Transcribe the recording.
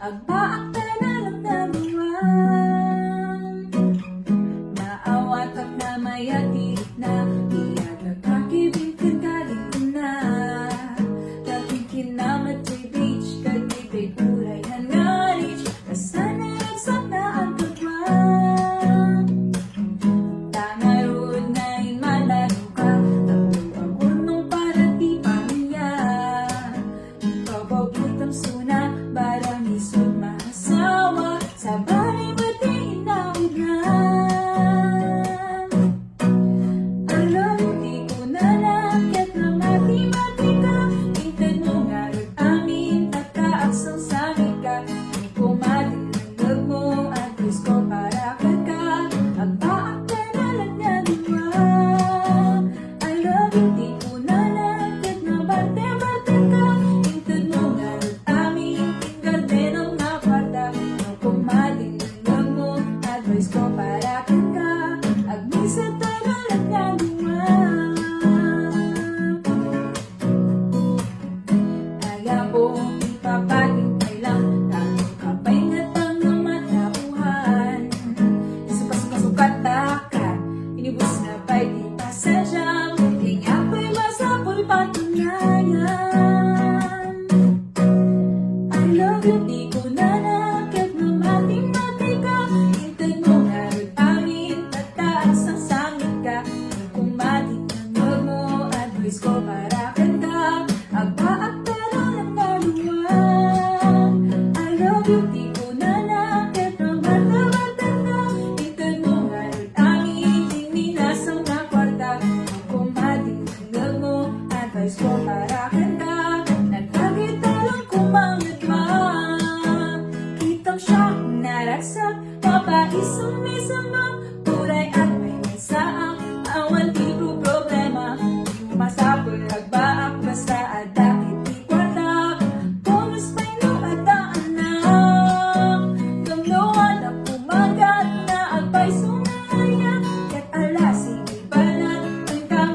Agbaak ta nga duwa. Maawatak na mayatit na iyag nagkakibing kagaling ko na. Dating kinamat kay beach kagibig uray hangarich kasana nagsak na ang kagwa. Tangarod na inmalaro ka ang urnong para di pamilya. Pababutang suna barang isod mahasawa sa bahay bati inawid na. Alam di ko na lakit na mati-mati ka. Hintad mo nga rin amin at kaaksang sangit ka. Di ko madinagdag mo at gusto para ka. Agbaak ta nga duwa. I love you, di ko na lakit na barte-barte ka. Hintad mo nga rin amin tinggal din ang nakwata. Di ko madinagdag mo at gusto para ka. Agmisa ta nga duwa. Ayaw ko ipapagintay lang Tanong kapay na tangang matapuhan. Sukas-kasukat ka inibus na ba'y di pasadyang Kanya ko'y masapul patunayan. I love you, di ko na nakit na mati-mati ka. Hintad mo nga rin amin at taas ang sangit ka. Kung matinanod mo at voice ko para kanta. Agbaak ta nga duwa. I love you, di ko na nakit na bata-bata ka. Hintad mo nga rin amin tininasang na kwarta. Kung matinanod mo at voice ko para kanta. Nagkakita lang kumangat ma. Kitang siya naragsak mapaisang may sama. Turay at may saang awan di ko problema. Di masapul agbaak basta at dakit di kwarta. Bonus pa'y no at daanak. Gamloan na kumagat na agbay sumaya. Kat alasing ibanat ang